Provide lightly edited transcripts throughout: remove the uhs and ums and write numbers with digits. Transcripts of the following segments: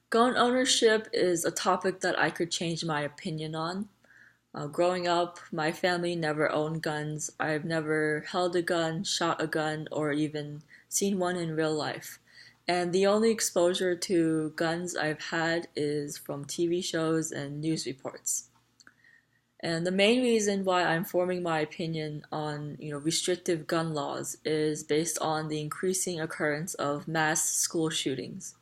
Gun ownership is a topic that I could change my opinion on. Growing up, my family never owned guns. I've never held a gun, shot a gun, or even seen one in real life. And the only exposure to guns I've had is from TV shows and news reports. And the main reason why I'm forming my opinion on, restrictive gun laws is based on the increasing occurrence of mass school shootings.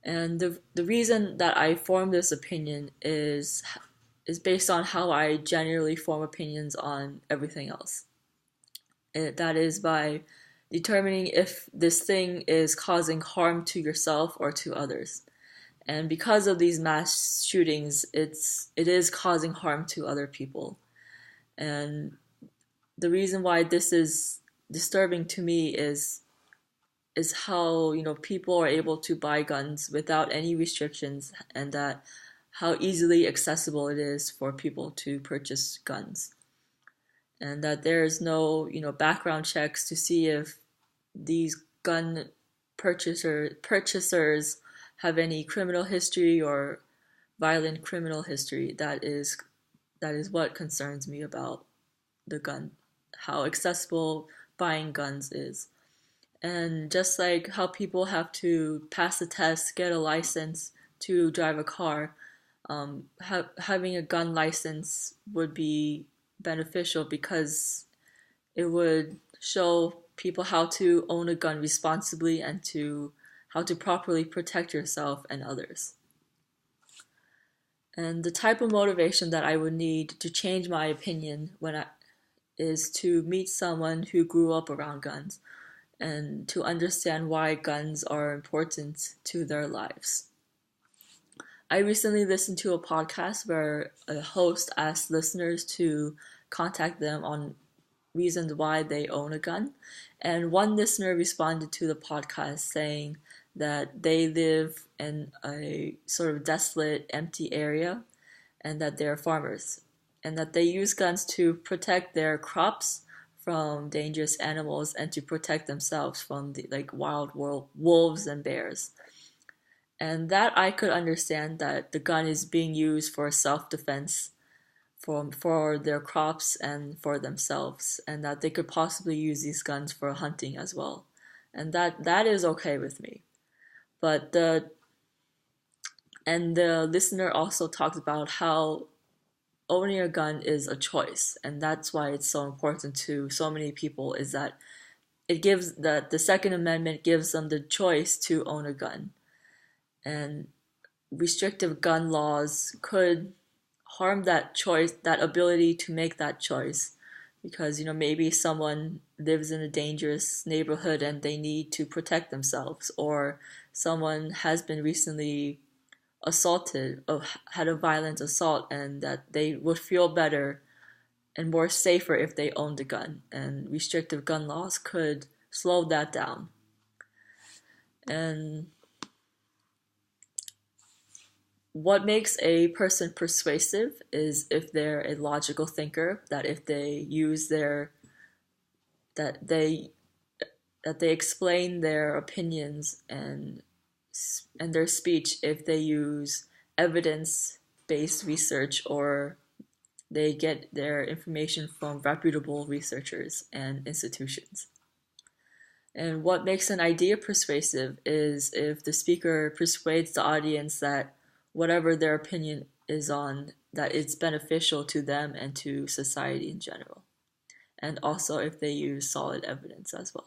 And the reason that I form this opinion is based on how I generally form opinions on everything else. That is by determining if this thing is causing harm to yourself or to others. And because of these mass shootings, it is causing harm to other people. And the reason why this is disturbing to me is how people are able to buy guns without any restrictions, and that how easily accessible it is for people to purchase guns, and that there is no background checks to see if these gun purchasers have any criminal history or violent criminal history. That is what concerns me about the gun, how accessible buying guns is. And just like how people have to pass a test, get a license to drive a car, having a gun license would be beneficial because it would show people how to own a gun responsibly and to how to properly protect yourself and others. And the type of motivation that I would need to change my opinion is to meet someone who grew up around guns and to understand why guns are important to their lives. I recently listened to a podcast where a host asked listeners to contact them on reasons why they own a gun. And one listener responded to the podcast saying that they live in a sort of desolate, empty area and that they're farmers and that they use guns to protect their crops from dangerous animals and to protect themselves from the wild wolves and bears. And that I could understand that the gun is being used for self-defense for their crops and for themselves, and that they could possibly use these guns for hunting as well. And that is okay with me. But the listener also talked about how owning a gun is a choice, and that's why it's so important to so many people, is that it gives the Second Amendment gives them the choice to own a gun. And restrictive gun laws could harm that choice, that ability to make that choice, because maybe someone lives in a dangerous neighborhood and they need to protect themselves, or someone has been recently assaulted or had a violent assault, and that they would feel better and more safer if they owned a gun, and restrictive gun laws could slow that down. And what makes a person persuasive is if they're a logical thinker, that if they use that they explain their opinions and their speech, if they use evidence-based research, or they get their information from reputable researchers and institutions. And what makes an idea persuasive is if the speaker persuades the audience that whatever their opinion is on, that it's beneficial to them and to society in general. And also if they use solid evidence as well.